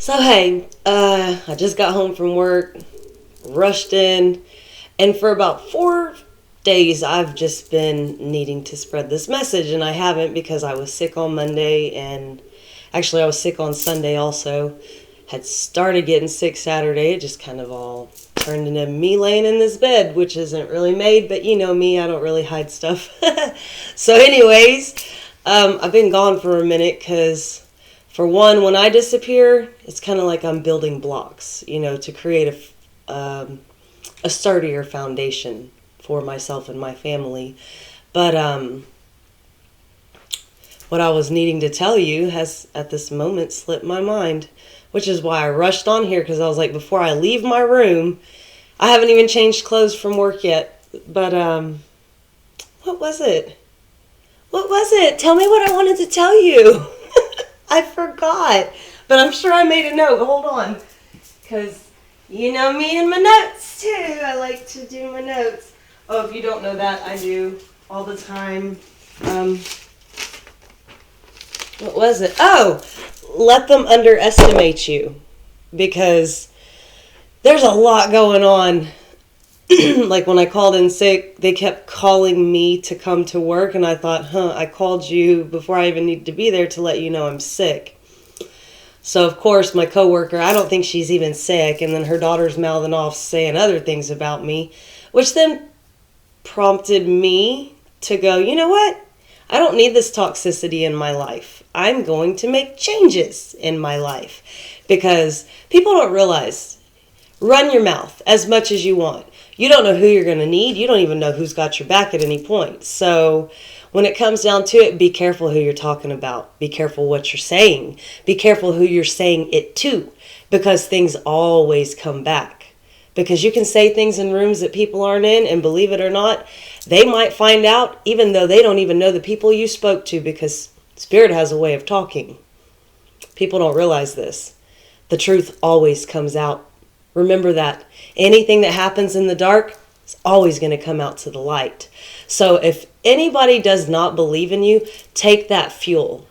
So hey, I just got home from work, rushed in, and for about 4 days I've just been needing to spread this message, and I haven't because I was sick on Monday, and actually I was sick on Sunday also. Had started getting sick Saturday. It just kind of all turned into me laying in this bed, which isn't really made, but you know me, I don't really hide stuff. So, anyways, I've been gone for a minute because, for one, when I disappear, it's kind of like I'm building blocks, to create a sturdier foundation for myself and my family. But what I was needing to tell you has, at this moment, slipped my mind, which is why I rushed on here, because I was like, before I leave my room, I haven't even changed clothes from work yet. But what was it? What was it? Tell me what I wanted to tell you. I forgot. But I'm sure I made a note. Hold on. Because you know me and my notes, too. I like to do my notes. Oh, if you don't know that, I do all the time. What was it? Oh, let them underestimate you. Because there's a lot going on. Like when I called in sick, they kept calling me to come to work, and I thought, I called you before I even need to be there to let you know I'm sick. So, of course, my coworker, I don't think she's even sick, and then her daughter's mouthing off saying other things about me, which then prompted me to go, you know what? I don't need this toxicity in my life. I'm going to make changes in my life, because people don't realize, run your mouth as much as you want. You don't know who you're going to need. You don't even know who's got your back at any point. So when it comes down to it, be careful who you're talking about. Be careful what you're saying. Be careful who you're saying it to, because things always come back. Because you can say things in rooms that people aren't in, and believe it or not, they might find out even though they don't even know the people you spoke to, because Spirit has a way of talking. People don't realize this. The truth always comes out. Remember that. Anything that happens in the dark is always going to come out to the light. So if anybody does not believe in you, take that fuel.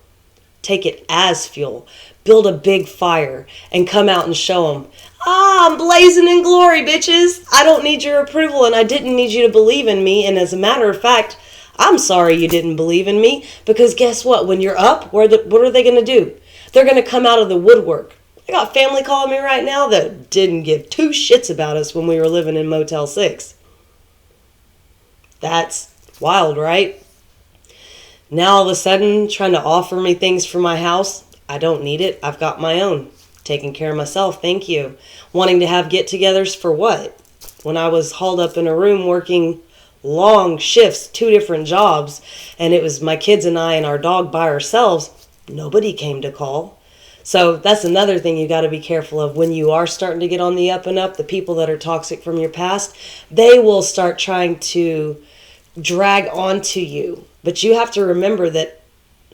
Take it as fuel. Build a big fire and come out and show them, I'm blazing in glory, bitches. I don't need your approval, and I didn't need you to believe in me. And as a matter of fact, I'm sorry you didn't believe in me, because guess what? When you're up, what are they going to do? They're going to come out of the woodwork. I got family calling me right now that didn't give two shits about us when we were living in Motel 6. That's wild, right? Now all of a sudden, trying to offer me things for my house. I don't need it. I've got my own. Taking care of myself, thank you. Wanting to have get-togethers for what? When I was hauled up in a room working long shifts, 2 different jobs, and it was my kids and I and our dog by ourselves, nobody came to call. So that's another thing you got to be careful of. When you are starting to get on the up and up, the people that are toxic from your past, they will start trying to drag onto you. But you have to remember that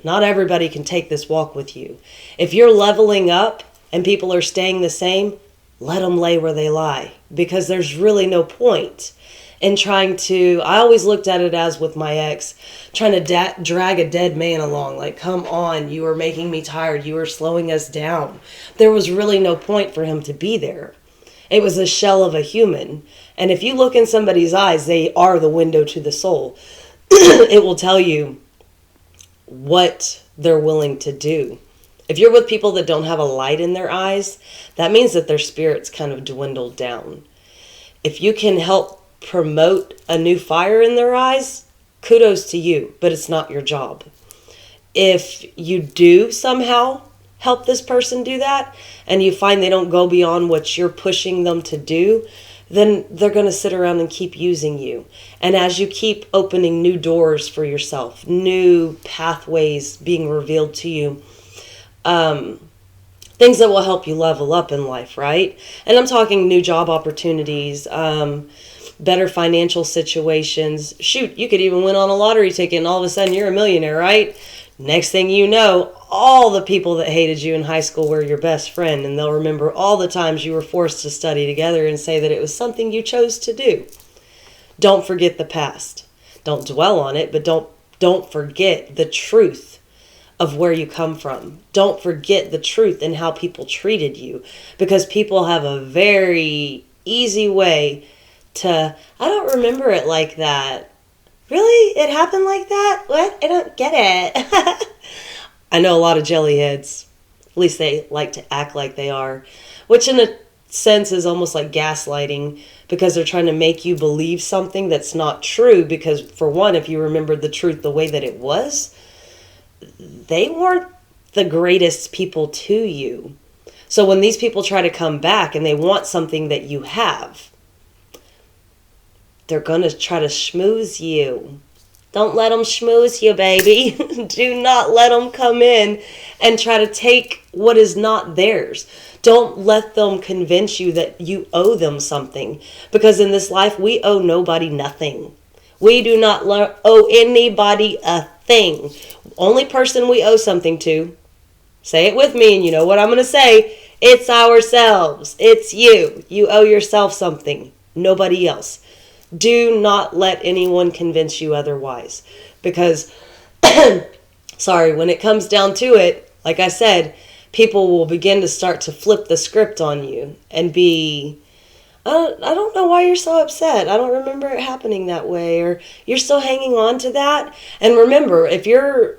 not everybody can take this walk with you. If you're leveling up and people are staying the same, let them lay where they lie, because there's really no point in trying to, I always looked at it as with my ex, trying to drag a dead man along. Like, come on, you are making me tired. You are slowing us down. There was really no point for him to be there. It was a shell of a human. And if you look in somebody's eyes, they are the window to the soul. It will tell you what they're willing to do. If you're with people that don't have a light in their eyes, that means that their spirit's kind of dwindled down. If you can help promote a new fire in their eyes, kudos to you, but it's not your job. If you do somehow help this person do that, and you find they don't go beyond what you're pushing them to do, then they're going to sit around and keep using you. And as you keep opening new doors for yourself, new pathways being revealed to you, things that will help you level up in life, right? And I'm talking new job opportunities, better financial situations. Shoot, you could even win on a lottery ticket and all of a sudden you're a millionaire, right? Next thing you know, all the people that hated you in high school were your best friend, and they'll remember all the times you were forced to study together and say that it was something you chose to do. Don't forget the past. Don't dwell on it, but don't forget the truth of where you come from. Don't forget the truth and how people treated you, because people have a very easy way to, I don't remember it like that. Really? It happened like that? What? I don't get it. I know a lot of jellyheads. At least they like to act like they are, which in a sense is almost like gaslighting, because they're trying to make you believe something that's not true. Because for one, if you remember the truth the way that it was, they weren't the greatest people to you. So when these people try to come back and they want something that you have, they're going to try to schmooze you. Don't let them schmooze you, baby. Do not let them come in and try to take what is not theirs. Don't let them convince you that you owe them something. Because in this life, we owe nobody nothing. We do not owe anybody a thing. Only person we owe something to, say it with me and you know what I'm going to say, it's ourselves. It's you. You owe yourself something. Nobody else. Do not let anyone convince you otherwise. Because, sorry, when it comes down to it, like I said, people will begin to start to flip the script on you and be, I don't know why you're so upset. I don't remember it happening that way. Or you're still hanging on to that. And remember, if you're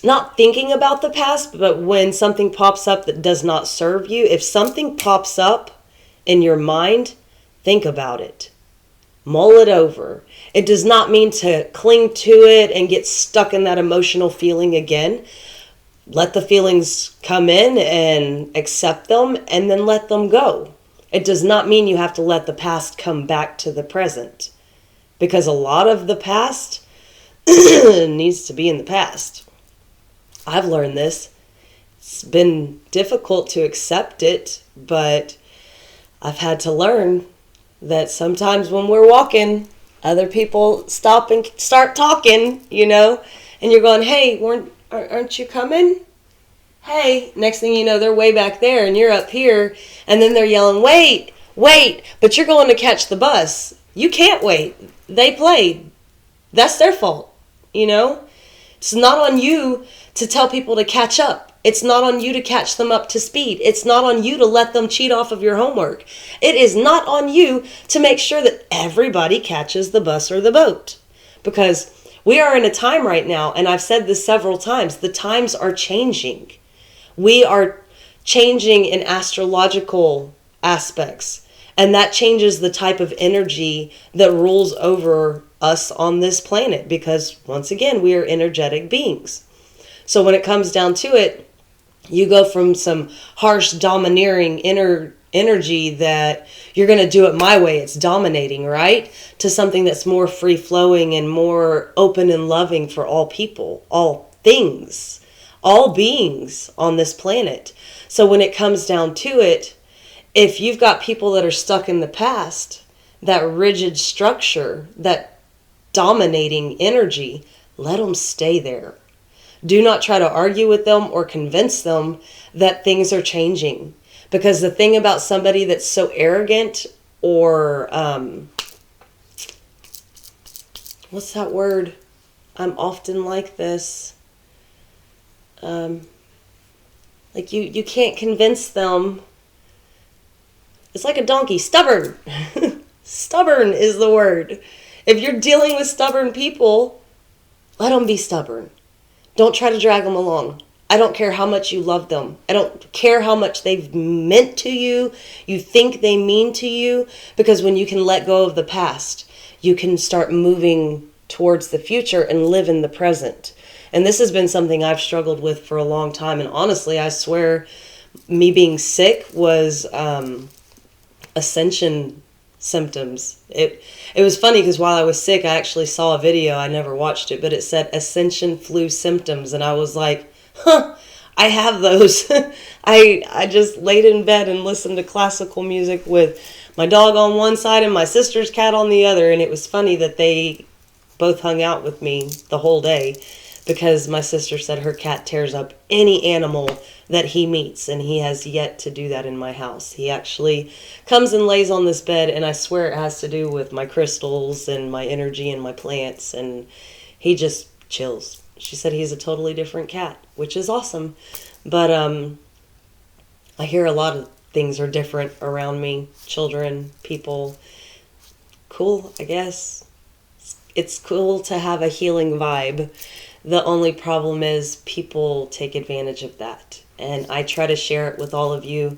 not thinking about the past, but when something pops up that does not serve you, if something pops up in your mind, think about it. Mull it over. It does not mean to cling to it and get stuck in that emotional feeling again. Let the feelings come in and accept them and then let them go. It does not mean you have to let the past come back to the present, because a lot of the past needs to be in the past. I've learned this. It's been difficult to accept it, but I've had to learn that sometimes when we're walking, other people stop and start talking, and you're going, hey, aren't you coming? Hey, next thing you know, they're way back there and you're up here, and then they're yelling, wait, but you're going to catch the bus. You can't wait. They played. That's their fault, It's not on you to tell people to catch up. It's not on you to catch them up to speed. It's not on you to let them cheat off of your homework. It is not on you to make sure that everybody catches the bus or the boat. Because we are in a time right now, and I've said this several times, the times are changing. We are changing in astrological aspects, and that changes the type of energy that rules over us on this planet, because once again, we are energetic beings. So when it comes down to it, you go from some harsh, domineering energy that you're going to do it my way, it's dominating, right? To something that's more free-flowing and more open and loving for all people, all things, all beings on this planet. So when it comes down to it, if you've got people that are stuck in the past, that rigid structure, that dominating energy, let them stay there. Do not try to argue with them or convince them that things are changing. Because the thing about somebody that's so arrogant or, what's that word? I'm often like this. Like you can't convince them. It's like a donkey. Stubborn. Stubborn is the word. If you're dealing with stubborn people, let them be stubborn. Don't try to drag them along. I don't care how much you love them. I don't care how much they've meant to you, you think they mean to you, because when you can let go of the past, you can start moving towards the future and live in the present. And this has been something I've struggled with for a long time. And honestly, I swear me being sick was ascension symptoms. It was funny because while I was sick, I actually saw a video. I never watched it, but it said ascension flu symptoms. And I was like, I have those. I just laid in bed and listened to classical music with my dog on one side and my sister's cat on the other. And it was funny that they both hung out with me the whole day, because my sister said her cat tears up any animal that he meets, and he has yet to do that in my house. He actually comes and lays on this bed, and I swear it has to do with my crystals and my energy and my plants, and he just chills. She said he's a totally different cat, which is awesome. But I hear a lot of things are different around me. Children, people. Cool, I guess. It's cool to have a healing vibe. The only problem is people take advantage of that. And I try to share it with all of you.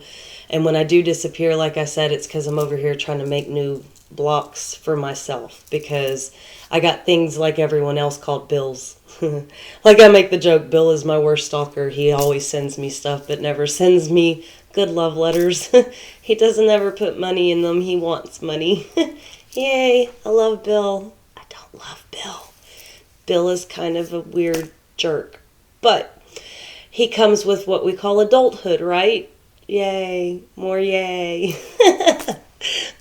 And when I do disappear, like I said, it's because I'm over here trying to make new blocks for myself. Because I got things like everyone else called bills. Like I make the joke, Bill is my worst stalker. He always sends me stuff, but never sends me good love letters. He doesn't ever put money in them. He wants money. Yay, I love Bill. I don't love Bill. Bill is kind of a weird jerk. But he comes with what we call adulthood, right? Yay, more yay.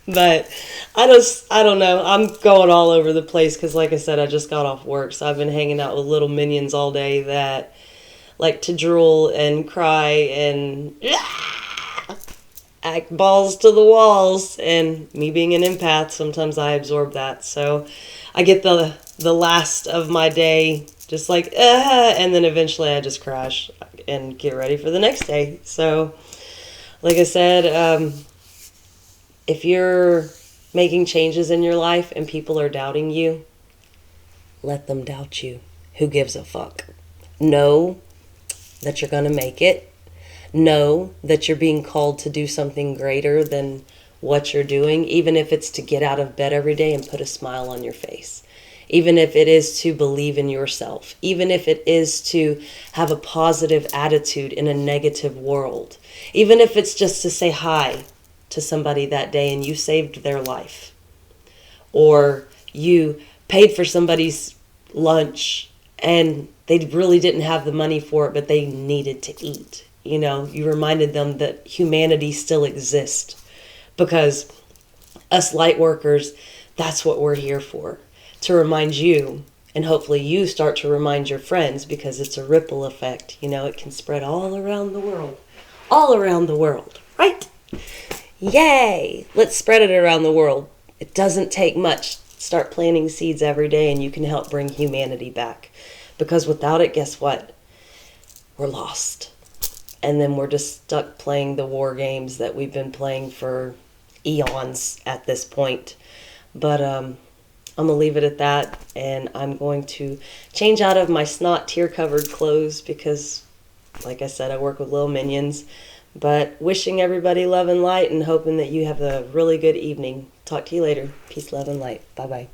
But I don't know. I'm going all over the place because, like I said, I just got off work. So I've been hanging out with little minions all day that like to drool and cry and act balls to the walls. And me being an empath, sometimes I absorb that. So I get the last of my day just like, and then eventually I just crash and get ready for the next day. So, like I said, if you're making changes in your life and people are doubting you, let them doubt you. Who gives a fuck? Know that you're going to make it. Know that you're being called to do something greater than what you're doing, even if it's to get out of bed every day and put a smile on your face. Even if it is to believe in yourself. Even if it is to have a positive attitude in a negative world. Even if it's just to say hi to somebody that day and you saved their life, or you paid for somebody's lunch and they really didn't have the money for it, but they needed to eat. You know, you reminded them that humanity still exists, because us light workers, that's what we're here for, to remind you, and hopefully you start to remind your friends, because it's a ripple effect. You know, it can spread all around the world, right? Yay! Let's spread it around the world. It doesn't take much. Start planting seeds every day and you can help bring humanity back. Because without it, guess what? We're lost. And then we're just stuck playing the war games that we've been playing for eons at this point. But I'm going to leave it at that. And I'm going to change out of my snot tear-covered clothes because, like I said, I work with little minions. But wishing everybody love and light and hoping that you have a really good evening. Talk to you later. Peace, love, and light. Bye-bye.